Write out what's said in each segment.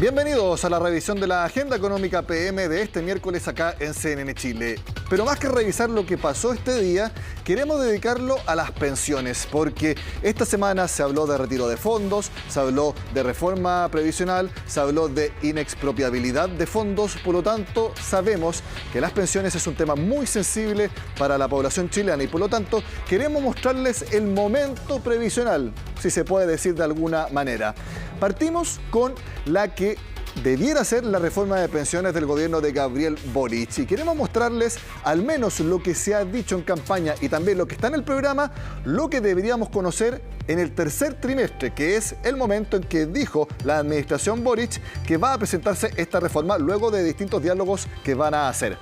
Bienvenidos a la revisión de la Agenda Económica PM de este miércoles acá en CNN Chile. Pero más que revisar lo que pasó este día, queremos dedicarlo a las pensiones, porque esta semana se habló de retiro de fondos, se habló de reforma previsional, se habló de inexpropiabilidad de fondos. Por lo tanto, sabemos que las pensiones es un tema muy sensible para la población chilena y por lo tanto queremos mostrarles el momento previsional, si se puede decir de alguna manera. Partimos con la que debiera ser la reforma de pensiones del gobierno de Gabriel Boric. Y queremos mostrarles al menos lo que se ha dicho en campaña y también lo que está en el programa, lo que deberíamos conocer en el tercer trimestre, que es el momento en que dijo la administración Boric que va a presentarse esta reforma luego de distintos diálogos que van a hacer.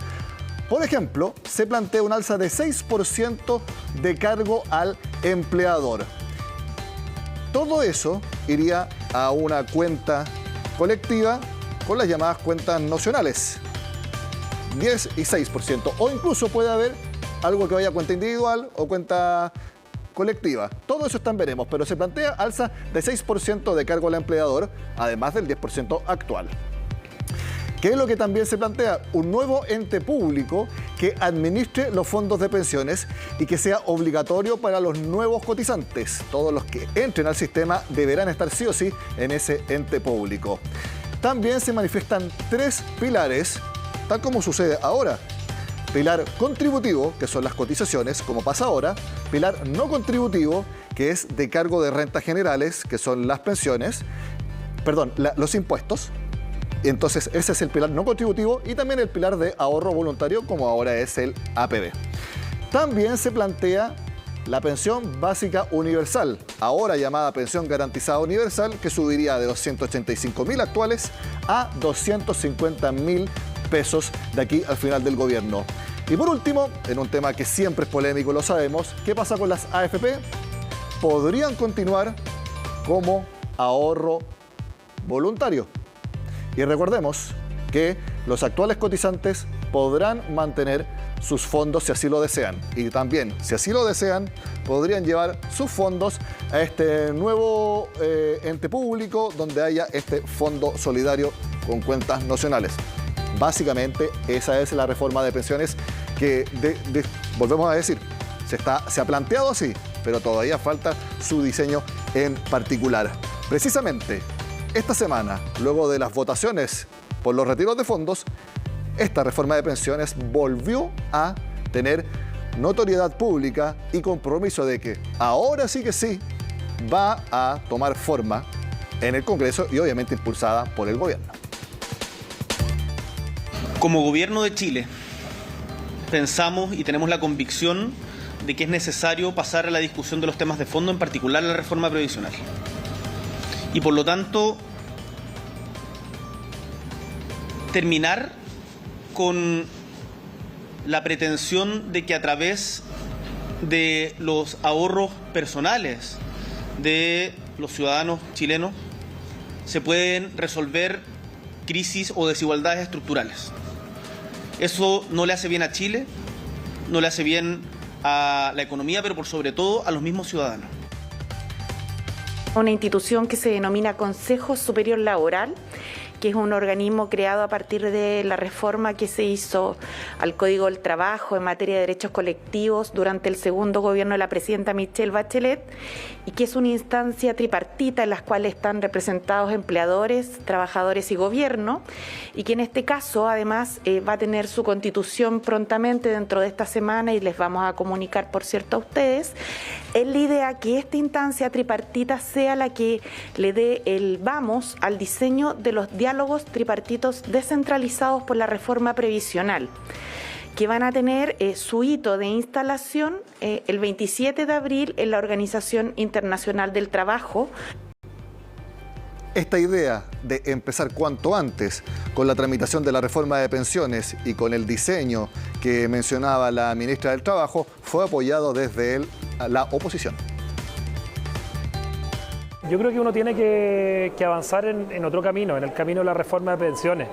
Por ejemplo, se plantea un alza de 6% de cargo al empleador. Todo eso iría a una cuenta colectiva con las llamadas cuentas nocionales, 10 y 6%, o incluso puede haber algo que vaya a cuenta individual o cuenta colectiva. Todo eso está en veremos, pero se plantea alza de 6% de cargo al empleador, además del 10% actual. ¿Qué es lo que también se plantea? Un nuevo ente público que administre los fondos de pensiones y que sea obligatorio para los nuevos cotizantes. Todos los que entren al sistema deberán estar sí o sí en ese ente público. También se manifiestan tres pilares, tal como sucede ahora. Pilar contributivo, que son las cotizaciones, como pasa ahora. Pilar no contributivo, que es de cargo de rentas generales, que son las pensiones. Perdón, los impuestos. Entonces ese es el pilar no contributivo y también el pilar de ahorro voluntario, como ahora es el APB. También se plantea la pensión básica universal, ahora llamada pensión garantizada universal, que subiría de los 185.000 actuales a 250.000 pesos de aquí al final del gobierno. Y por último, en un tema que siempre es polémico, lo sabemos, ¿qué pasa con las AFP? Podrían continuar como ahorro voluntario. Y recordemos que los actuales cotizantes podrán mantener sus fondos si así lo desean. Y también, si así lo desean, podrían llevar sus fondos a este nuevo ente público donde haya este fondo solidario con cuentas nacionales. Básicamente, esa es la reforma de pensiones que, volvemos a decir, se ha planteado así, pero todavía falta su diseño en particular. Precisamente, esta semana, luego de las votaciones por los retiros de fondos, esta reforma de pensiones volvió a tener notoriedad pública y compromiso de que ahora sí que sí va a tomar forma en el Congreso y obviamente impulsada por el gobierno. Como gobierno de Chile, pensamos y tenemos la convicción de que es necesario pasar a la discusión de los temas de fondo, en particular la reforma previsional. Y por lo tanto, terminar con la pretensión de que a través de los ahorros personales de los ciudadanos chilenos se pueden resolver crisis o desigualdades estructurales. Eso no le hace bien a Chile, no le hace bien a la economía, pero por sobre todo a los mismos ciudadanos. Una institución que se denomina Consejo Superior Laboral, que es un organismo creado a partir de la reforma que se hizo al Código del Trabajo en materia de derechos colectivos durante el segundo gobierno de la presidenta Michelle Bachelet, y que es una instancia tripartita en la cual están representados empleadores, trabajadores y gobierno, y que en este caso además va a tener su constitución prontamente dentro de esta semana y les vamos a comunicar, por cierto, a ustedes. Es la idea que esta instancia tripartita sea la que le dé el vamos al diseño de los diálogos tripartitos descentralizados por la reforma previsional, que van a tener su hito de instalación el 27 de abril en la Organización Internacional del Trabajo. Esta idea de empezar cuanto antes con la tramitación de la reforma de pensiones y con el diseño que mencionaba la ministra del Trabajo fue apoyado desde la oposición. Yo creo que uno tiene que avanzar en otro camino, en el camino de la reforma de pensiones.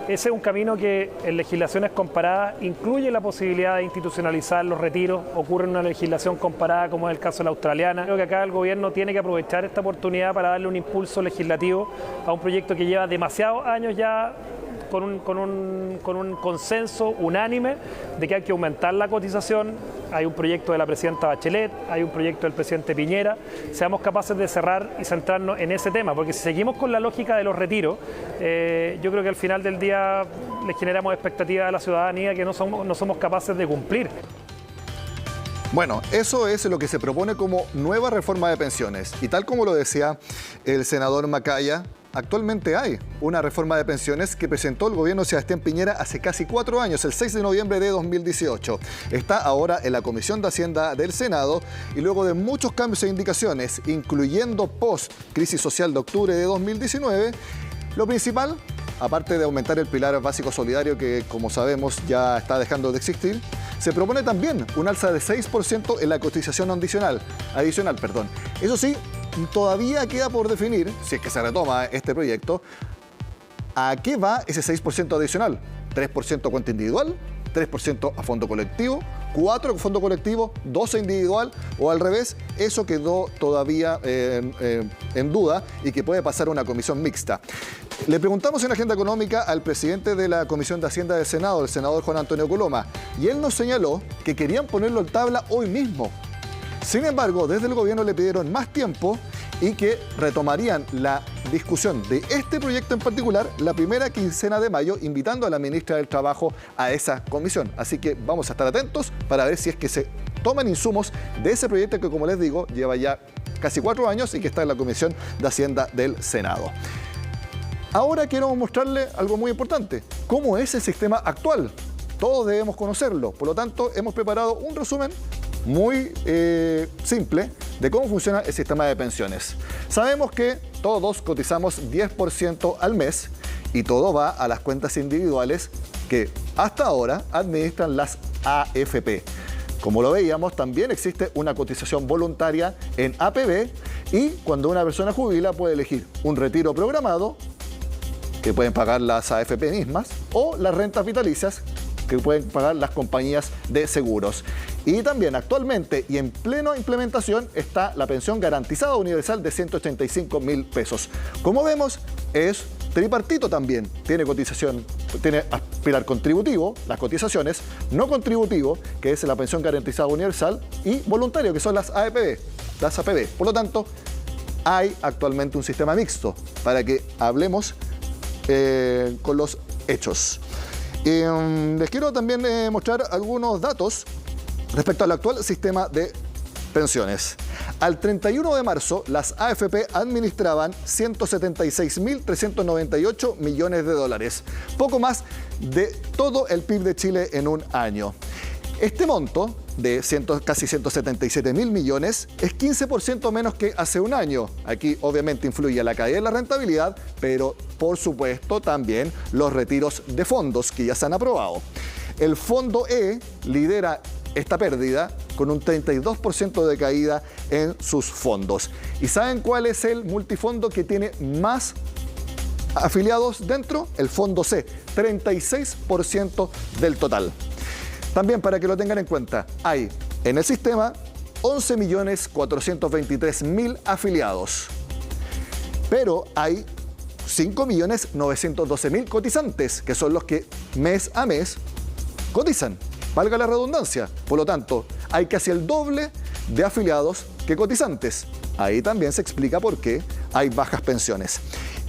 Ese es un camino que en legislaciones comparadas incluye la posibilidad de institucionalizar los retiros. Ocurre en una legislación comparada como es el caso de la australiana. Creo que acá el gobierno tiene que aprovechar esta oportunidad para darle un impulso legislativo a un proyecto que lleva demasiados años ya con un consenso unánime de que hay que aumentar la cotización. Hay un proyecto de la presidenta Bachelet, hay un proyecto del presidente Piñera. Seamos capaces de cerrar y centrarnos en ese tema, porque si seguimos con la lógica de los retiros, yo creo que al final del día le generamos expectativas a la ciudadanía que no somos capaces de cumplir. Bueno, eso es lo que se propone como nueva reforma de pensiones. Y tal como lo decía el senador Macaya, actualmente hay una reforma de pensiones que presentó el gobierno de Sebastián Piñera hace casi 4 años, el 6 de noviembre de 2018. Está ahora en la Comisión de Hacienda del Senado y luego de muchos cambios e indicaciones, incluyendo post-crisis social de octubre de 2019, lo principal, aparte de aumentar el pilar básico solidario que, como sabemos, ya está dejando de existir, se propone también un alza de 6% en la cotización adicional. Eso sí, todavía queda por definir, si es que se retoma este proyecto, ¿a qué va ese 6% adicional? ¿3% cuenta individual? ¿3% a fondo colectivo? ¿4% a fondo colectivo? ¿12% individual? ¿O al revés? Eso quedó todavía en duda y que puede pasar a una comisión mixta. Le preguntamos en Agenda Económica al presidente de la Comisión de Hacienda del Senado, el senador Juan Antonio Coloma, y él nos señaló que querían ponerlo en tabla hoy mismo. Sin embargo, desde el gobierno le pidieron más tiempo y que retomarían la discusión de este proyecto en particular la primera quincena de mayo, invitando a la ministra del Trabajo a esa comisión. Así que vamos a estar atentos para ver si es que se toman insumos de ese proyecto que, como les digo, lleva ya casi 4 años y que está en la Comisión de Hacienda del Senado. Ahora quiero mostrarle algo muy importante. ¿Cómo es el sistema actual? Todos debemos conocerlo. Por lo tanto, hemos preparado un resumen muy simple de cómo funciona el sistema de pensiones. Sabemos que todos cotizamos 10% al mes y todo va a las cuentas individuales que hasta ahora administran las AFP. Como lo veíamos, también existe una cotización voluntaria en APB y cuando una persona jubila puede elegir un retiro programado que pueden pagar las AFP mismas o las rentas vitalicias que pueden pagar las compañías de seguros. Y también actualmente y en plena implementación está la pensión garantizada universal de 185.000 pesos. Como vemos, es tripartito también. Tiene cotización, tiene pilar contributivo, las cotizaciones, no contributivo, que es la pensión garantizada universal, y voluntario, que son las APB. Por lo tanto, hay actualmente un sistema mixto para que hablemos con los hechos. Les quiero también mostrar algunos datos respecto al actual sistema de pensiones. Al 31 de marzo, las AFP administraban 176.398 millones de dólares, poco más de todo el PIB de Chile en un año. Este monto de casi 177.000 millones es 15% menos que hace un año. Aquí obviamente influye la caída de la rentabilidad, pero por supuesto también los retiros de fondos que ya se han aprobado. El Fondo E lidera esta pérdida con un 32% de caída en sus fondos. ¿Y saben cuál es el multifondo que tiene más afiliados dentro? El Fondo C, 36% del total. También, para que lo tengan en cuenta, hay en el sistema 11.423.000 afiliados, pero hay 5.912.000 cotizantes, que son los que mes a mes cotizan, valga la redundancia. Por lo tanto, hay casi el doble de afiliados que cotizantes. Ahí también se explica por qué hay bajas pensiones.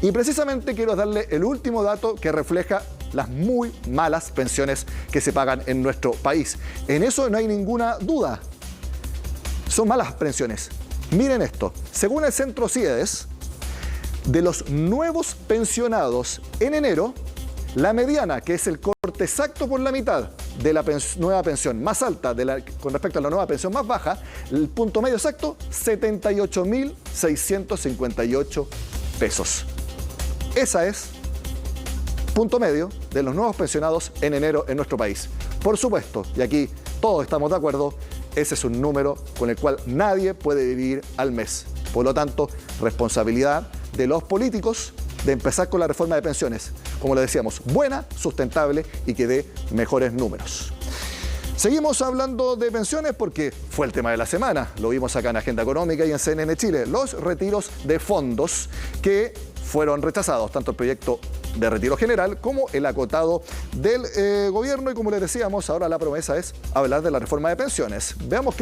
Y precisamente quiero darle el último dato que refleja las muy malas pensiones que se pagan en nuestro país. En eso no hay ninguna duda. Son malas pensiones. Miren esto. Según el Centro CIEDES, de los nuevos pensionados en enero, la mediana, que es el corte exacto por la mitad de la nueva pensión más alta con respecto a la nueva pensión más baja, el punto medio exacto, 78.658 pesos. Esa es punto medio de los nuevos pensionados en enero en nuestro país. Por supuesto, y aquí todos estamos de acuerdo, ese es un número con el cual nadie puede vivir al mes. Por lo tanto, responsabilidad de los políticos, de empezar con la reforma de pensiones. Como le decíamos, buena, sustentable y que dé mejores números. Seguimos hablando de pensiones porque fue el tema de la semana. Lo vimos acá en Agenda Económica y en CNN Chile. Los retiros de fondos que fueron rechazados, tanto el proyecto de retiro general como el acotado del gobierno. Y como les decíamos, ahora la promesa es hablar de la reforma de pensiones. Veamos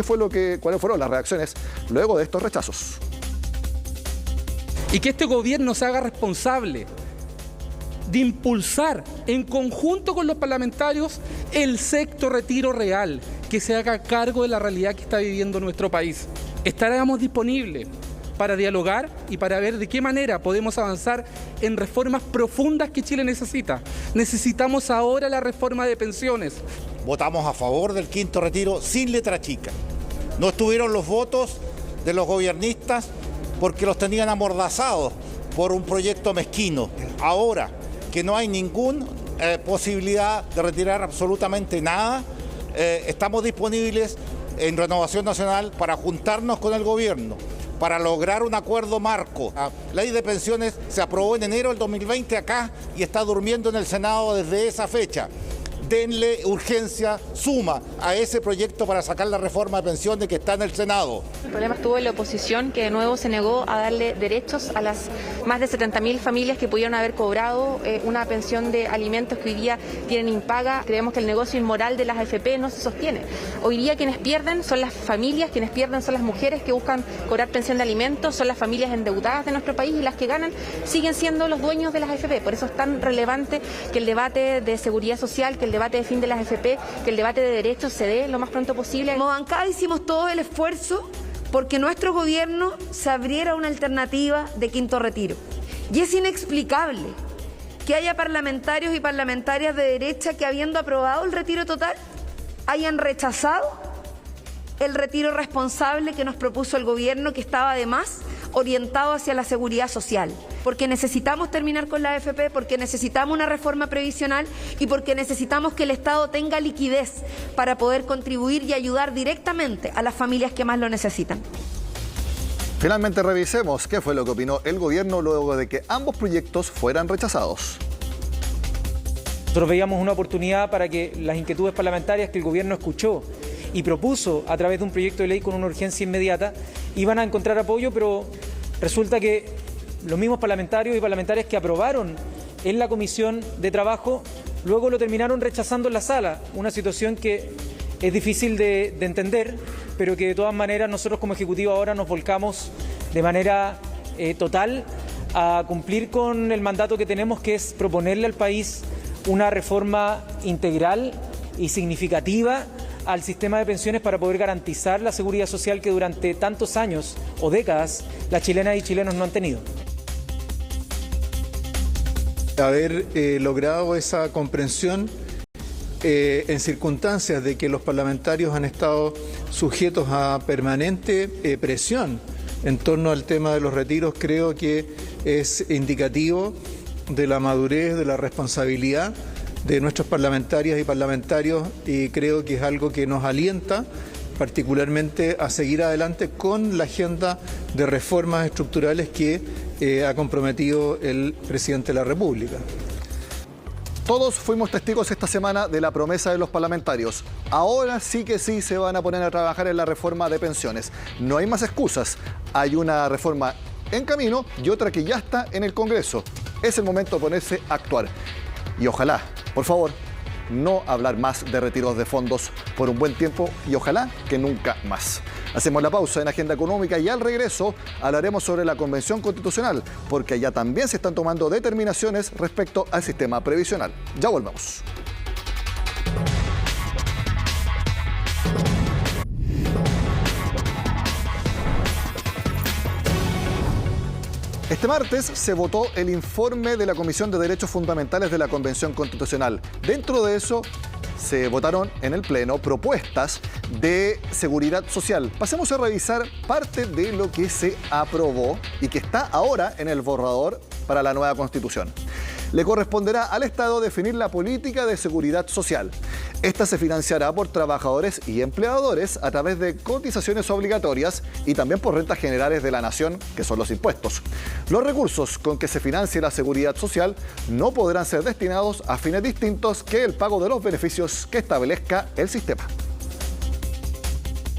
cuáles fueron las reacciones luego de estos rechazos. Y que este gobierno se haga responsable de impulsar en conjunto con los parlamentarios el sexto retiro real, que se haga cargo de la realidad que está viviendo nuestro país. Estaremos disponibles para dialogar y para ver de qué manera podemos avanzar en reformas profundas que Chile necesita. Necesitamos ahora la reforma de pensiones. Votamos a favor del quinto retiro sin letra chica. No estuvieron los votos de los gobiernistas porque los tenían amordazados por un proyecto mezquino. Ahora que no hay ninguna posibilidad de retirar absolutamente nada, estamos disponibles en Renovación Nacional para juntarnos con el gobierno, para lograr un acuerdo marco. La ley de pensiones se aprobó en enero del 2020 acá y está durmiendo en el Senado desde esa fecha. Denle urgencia suma a ese proyecto para sacar la reforma de pensiones que está en el Senado. El problema estuvo en la oposición, que de nuevo se negó a darle derechos a las más de 70.000 familias que pudieron haber cobrado una pensión de alimentos que hoy día tienen impaga. Creemos que el negocio inmoral de las AFP no se sostiene. Hoy día quienes pierden son las familias, quienes pierden son las mujeres que buscan cobrar pensión de alimentos, son las familias endeudadas de nuestro país, y las que ganan siguen siendo los dueños de las AFP. Por eso es tan relevante que el debate de seguridad social, que el debate de fin de las AFP, que el debate de derechos se dé lo más pronto posible. Como bancada hicimos todo el esfuerzo porque nuestro gobierno se abriera una alternativa de quinto retiro. Y es inexplicable que haya parlamentarios y parlamentarias de derecha que, habiendo aprobado el retiro total, hayan rechazado el retiro responsable que nos propuso el gobierno, que estaba además orientado hacia la seguridad social. Porque necesitamos terminar con la AFP, porque necesitamos una reforma previsional y porque necesitamos que el Estado tenga liquidez para poder contribuir y ayudar directamente a las familias que más lo necesitan. Finalmente revisemos qué fue lo que opinó el gobierno luego de que ambos proyectos fueran rechazados. Nosotros veíamos una oportunidad para que las inquietudes parlamentarias que el gobierno escuchó y propuso a través de un proyecto de ley con una urgencia inmediata iban a encontrar apoyo, pero resulta que los mismos parlamentarios y parlamentarias que aprobaron en la Comisión de Trabajo luego lo terminaron rechazando en la sala, una situación que es difícil de entender, pero que de todas maneras nosotros como Ejecutivo ahora nos volcamos de manera total a cumplir con el mandato que tenemos, que es proponerle al país una reforma integral y significativa al sistema de pensiones para poder garantizar la seguridad social que durante tantos años o décadas las chilenas y chilenos no han tenido. Haber logrado esa comprensión en circunstancias de que los parlamentarios han estado sujetos a permanente presión en torno al tema de los retiros, creo que es indicativo de la madurez, de la responsabilidad de nuestros parlamentarias y parlamentarios, y creo que es algo que nos alienta particularmente a seguir adelante con la agenda de reformas estructurales que ha comprometido el presidente de la República. Todos fuimos testigos esta semana de la promesa de los parlamentarios. Ahora sí que sí se van a poner a trabajar en la reforma de pensiones. No hay más excusas. Hay una reforma en camino y otra que ya está en el Congreso. Es el momento de ponerse a actuar. Y ojalá, por favor, no hablar más de retiros de fondos por un buen tiempo y ojalá que nunca más. Hacemos la pausa en Agenda Económica y al regreso hablaremos sobre la Convención Constitucional, porque allá también se están tomando determinaciones respecto al sistema previsional. Ya volvemos. Este martes se votó el informe de la Comisión de Derechos Fundamentales de la Convención Constitucional. Dentro de eso se votaron en el Pleno propuestas de seguridad social. Pasemos a revisar parte de lo que se aprobó y que está ahora en el borrador para la nueva Constitución. Le corresponderá al Estado definir la política de seguridad social. Esta se financiará por trabajadores y empleadores a través de cotizaciones obligatorias y también por rentas generales de la nación, que son los impuestos. Los recursos con que se financie la seguridad social no podrán ser destinados a fines distintos que el pago de los beneficios que establezca el sistema.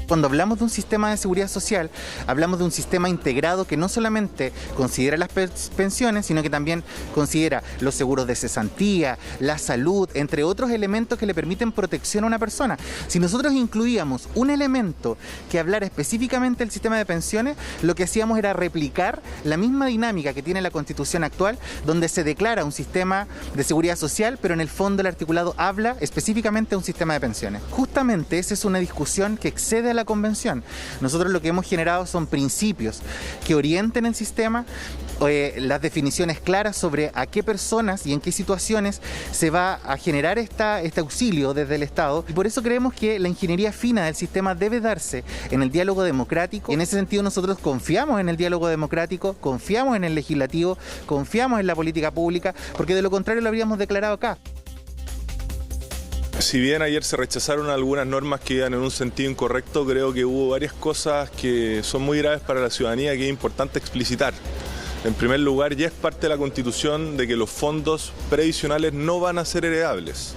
Cuando hablamos de un sistema de seguridad social, hablamos de un sistema integrado que no solamente considera las pensiones, sino que también considera los seguros de cesantía, la salud, entre otros elementos que le permiten protección a una persona. Si nosotros incluíamos un elemento que hablara específicamente del sistema de pensiones, lo que hacíamos era replicar la misma dinámica que tiene la Constitución actual, donde se declara un sistema de seguridad social, pero en el fondo el articulado habla específicamente de un sistema de pensiones. Justamente esa es una discusión que excede a la Convención. Nosotros lo que hemos generado son principios que orienten el sistema, las definiciones claras sobre a qué personas y en qué situaciones se va a generar este auxilio desde el Estado, y por eso creemos que la ingeniería fina del sistema debe darse en el diálogo democrático. En ese sentido nosotros confiamos en el diálogo democrático, confiamos en el legislativo, confiamos en la política pública, porque de lo contrario lo habríamos declarado acá. Si bien ayer se rechazaron algunas normas que iban en un sentido incorrecto, creo que hubo varias cosas que son muy graves para la ciudadanía que es importante explicitar. En primer lugar, ya es parte de la Constitución de que los fondos previsionales no van a ser heredables,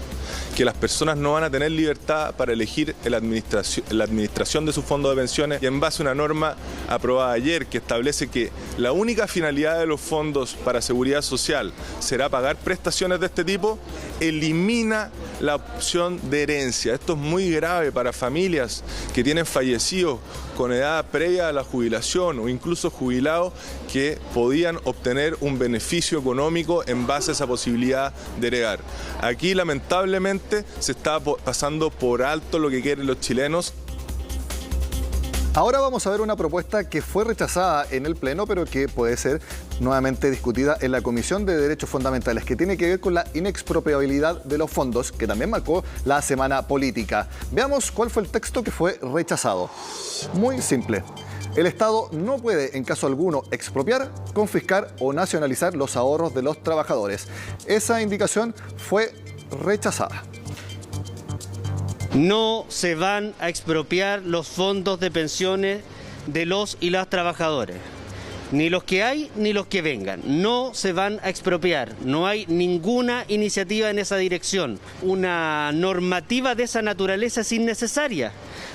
que las personas no van a tener libertad para elegir la administración de su fondo de pensiones, y en base a una norma aprobada ayer que establece que la única finalidad de los fondos para seguridad social será pagar prestaciones de este tipo, elimina la opción de herencia. Esto es muy grave para familias que tienen fallecidos con edad previa a la jubilación o incluso jubilados que podían obtener un beneficio económico en base a esa posibilidad de heredar. Aquí lamentablemente se está pasando por alto lo que quieren los chilenos. Ahora vamos a ver una propuesta que fue rechazada en el Pleno, pero que puede ser nuevamente discutida en la Comisión de Derechos Fundamentales, que tiene que ver con la inexpropiabilidad de los fondos, que también marcó la semana política. Veamos cuál fue el texto que fue rechazado. Muy simple. El Estado no puede, en caso alguno, expropiar, confiscar o nacionalizar los ahorros de los trabajadores. Esa indicación fue rechazada. No se van a expropiar los fondos de pensiones de los y las trabajadores. Ni los que hay ni los que vengan. No se van a expropiar. No hay ninguna iniciativa en esa dirección. Una normativa de esa naturaleza es innecesaria,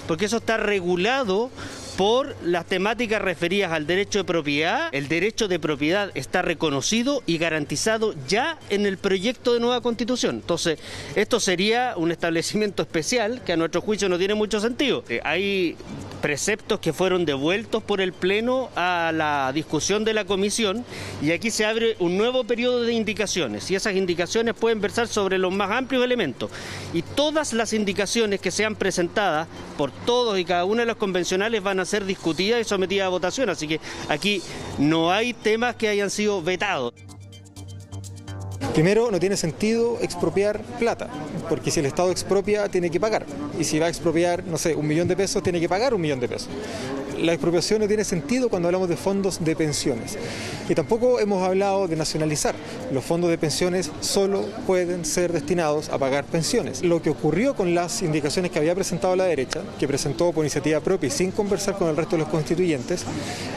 porque eso está regulado por las temáticas referidas al derecho de propiedad. El derecho de propiedad está reconocido y garantizado ya en el proyecto de nueva Constitución. Entonces, esto sería un establecimiento especial que a nuestro juicio no tiene mucho sentido. Hay preceptos que fueron devueltos por el Pleno a la discusión de la Comisión, y aquí se abre un nuevo periodo de indicaciones, y esas indicaciones pueden versar sobre los más amplios elementos. Y todas las indicaciones que sean presentadas por todos y cada una de los convencionales van a ser discutidas y sometidas a votación, así que aquí no hay temas que hayan sido vetados. Primero, no tiene sentido expropiar plata, porque si el Estado expropia tiene que pagar, y si va a expropiar, no sé, 1 millón de pesos, tiene que pagar 1 millón de pesos. La expropiación no tiene sentido cuando hablamos de fondos de pensiones. Y tampoco hemos hablado de nacionalizar. Los fondos de pensiones solo pueden ser destinados a pagar pensiones. Lo que ocurrió con las indicaciones que había presentado la derecha, que presentó por iniciativa propia y sin conversar con el resto de los constituyentes,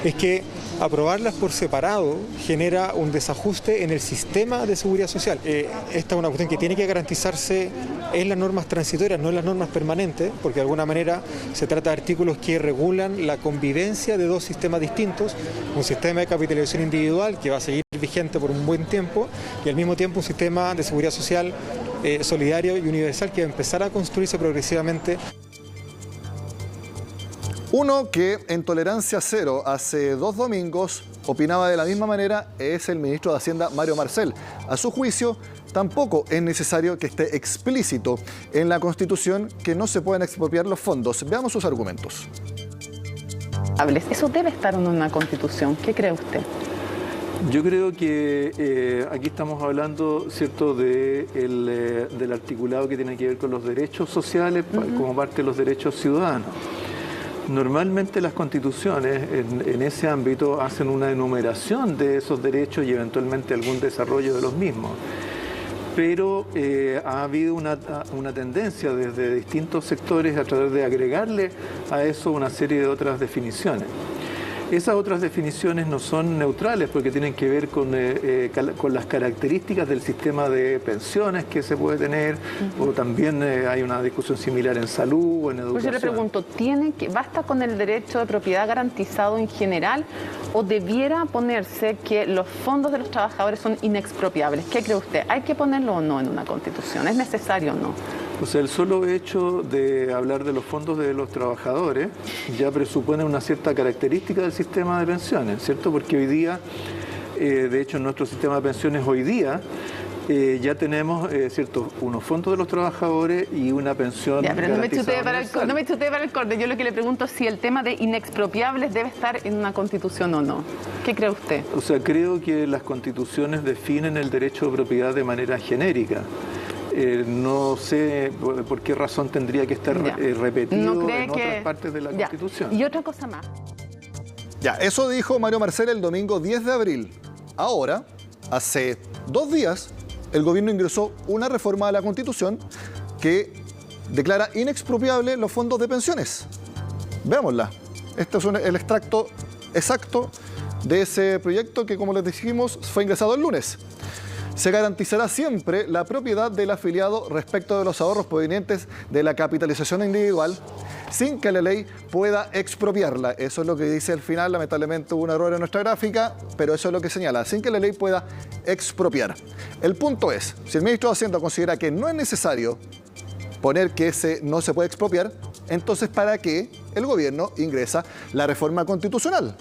es que aprobarlas por separado genera un desajuste en el sistema de seguridad social. Esta es una cuestión que tiene que garantizarse en las normas transitorias, no en las normas permanentes, porque de alguna manera se trata de artículos que regulan la convivencia de dos sistemas distintos, un sistema de capitalización individual que va a seguir vigente por un buen tiempo y al mismo tiempo un sistema de seguridad social solidario y universal que va a empezar a construirse progresivamente. Uno que en Tolerancia Cero hace 2 domingos opinaba de la misma manera es el ministro de Hacienda, Mario Marcel. A su juicio, tampoco es necesario que esté explícito en la Constitución que no se pueden expropiar los fondos. Veamos sus argumentos. Eso debe estar en una Constitución. ¿Qué cree usted? Yo creo que aquí estamos hablando, ¿cierto?, del articulado que tiene que ver con los derechos sociales como parte de los derechos ciudadanos. Normalmente las constituciones en ese ámbito hacen una enumeración de esos derechos y eventualmente algún desarrollo de los mismos. pero ha habido una tendencia desde distintos sectores a tratar de agregarle a eso una serie de otras definiciones. Esas otras definiciones no son neutrales porque tienen que ver con las características del sistema de pensiones que se puede tener, o también hay una discusión similar en salud o en educación. Pues yo le pregunto, ¿basta con el derecho de propiedad garantizado en general o debiera ponerse que los fondos de los trabajadores son inexpropiables? ¿Qué cree usted? ¿Hay que ponerlo o no en una Constitución? ¿Es necesario o no? O sea, el solo hecho de hablar de los fondos de los trabajadores ya presupone una cierta característica del sistema de pensiones, ¿cierto? Porque hoy día, de hecho en nuestro sistema de pensiones hoy día, ya tenemos unos fondos de los trabajadores y una pensión pero no me chutee garantizada para el corte. Yo lo que le pregunto es si el tema de inexpropiables debe estar en una Constitución o no. ¿Qué cree usted? O sea, creo que las constituciones definen el derecho de propiedad de manera genérica. No sé por qué razón tendría que estar repetido en otras partes de la Constitución. Y otra cosa más. Ya, eso dijo Mario Marcel el domingo 10 de abril. Ahora, hace 2 días, el gobierno ingresó una reforma a la Constitución que declara inexpropiable los fondos de pensiones. Veámosla. Este es el extracto exacto de ese proyecto que, como les dijimos, fue ingresado el lunes. Se garantizará siempre la propiedad del afiliado respecto de los ahorros provenientes de la capitalización individual sin que la ley pueda expropiarla. Eso es lo que dice al final. Lamentablemente hubo un error en nuestra gráfica, pero eso es lo que señala, sin que la ley pueda expropiar. El punto es, si el ministro de Hacienda considera que no es necesario poner que no se puede expropiar, entonces ¿para qué el gobierno ingresa la reforma constitucional?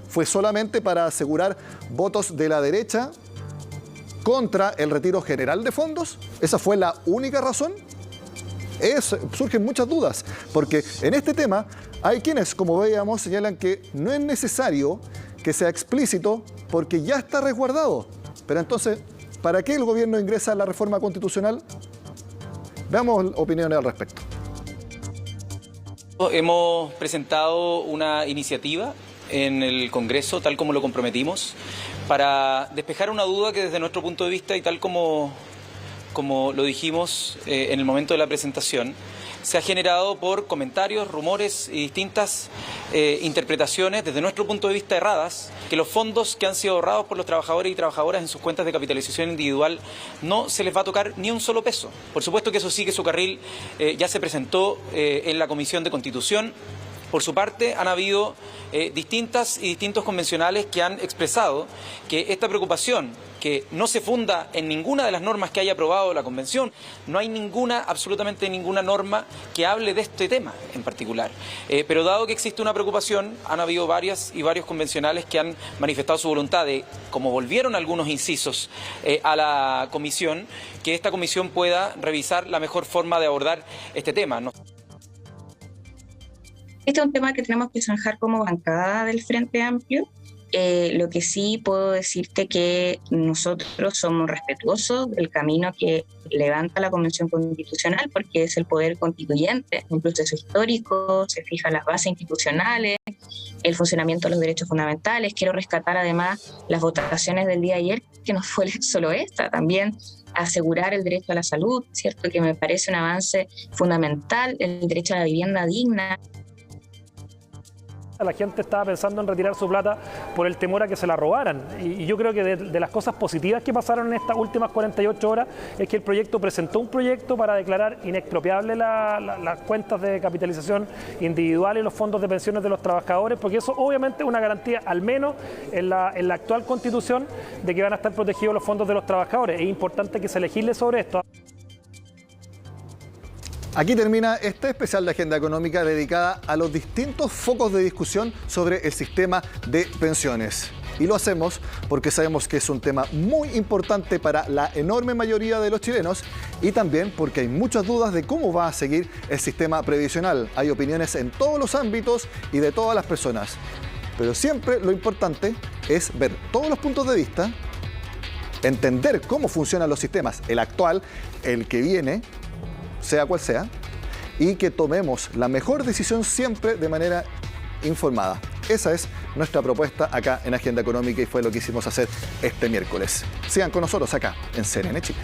¿Fue solamente para asegurar votos de la derecha contra el retiro general de fondos? ¿Esa fue la única razón? Surgen muchas dudas, porque en este tema hay quienes, como veíamos, señalan que no es necesario que sea explícito porque ya está resguardado. Pero entonces, ¿para qué el gobierno ingresa la reforma constitucional? Veamos opiniones al respecto. Hemos presentado una iniciativa en el Congreso, tal como lo comprometimos, para despejar una duda que desde nuestro punto de vista y tal como lo dijimos en el momento de la presentación, se ha generado por comentarios, rumores y distintas interpretaciones desde nuestro punto de vista erradas, que los fondos que han sido ahorrados por los trabajadores y trabajadoras en sus cuentas de capitalización individual no se les va a tocar ni un solo peso. Por supuesto que eso sigue su carril, ya se presentó en la Comisión de Constitución. Por su parte, han habido distintas y distintos convencionales que han expresado que esta preocupación, que no se funda en ninguna de las normas que haya aprobado la Convención, no hay absolutamente ninguna norma que hable de este tema en particular. Pero dado que existe una preocupación, han habido varios convencionales que han manifestado su voluntad de, como volvieron algunos incisos a la Comisión, que esta Comisión pueda revisar la mejor forma de abordar este tema. Este es un tema que tenemos que zanjar como bancada del Frente Amplio. Lo que sí puedo decirte que nosotros somos respetuosos del camino que levanta la Convención Constitucional, porque es el poder constituyente, un proceso histórico, se fijan las bases institucionales, el funcionamiento de los derechos fundamentales. Quiero rescatar además las votaciones del día de ayer, que no fue solo esta, también asegurar el derecho a la salud, ¿cierto? Que me parece un avance fundamental, el derecho a la vivienda digna. La gente estaba pensando en retirar su plata por el temor a que se la robaran. Y yo creo que de las cosas positivas que pasaron en estas últimas 48 horas es que el proyecto presentó un proyecto para declarar inexpropiable las cuentas de capitalización individual y los fondos de pensiones de los trabajadores, porque eso obviamente es una garantía, al menos en la actual Constitución, de que van a estar protegidos los fondos de los trabajadores. Es importante que se legisle sobre esto. Aquí termina este especial de Agenda Económica dedicada a los distintos focos de discusión sobre el sistema de pensiones. Y lo hacemos porque sabemos que es un tema muy importante para la enorme mayoría de los chilenos y también porque hay muchas dudas de cómo va a seguir el sistema previsional. Hay opiniones en todos los ámbitos y de todas las personas. Pero siempre lo importante es ver todos los puntos de vista, entender cómo funcionan los sistemas, el actual, el que viene, sea cual sea, y que tomemos la mejor decisión siempre de manera informada. Esa es nuestra propuesta acá en Agenda Económica y fue lo que hicimos hacer este miércoles. Sigan con nosotros acá en CNN Chile.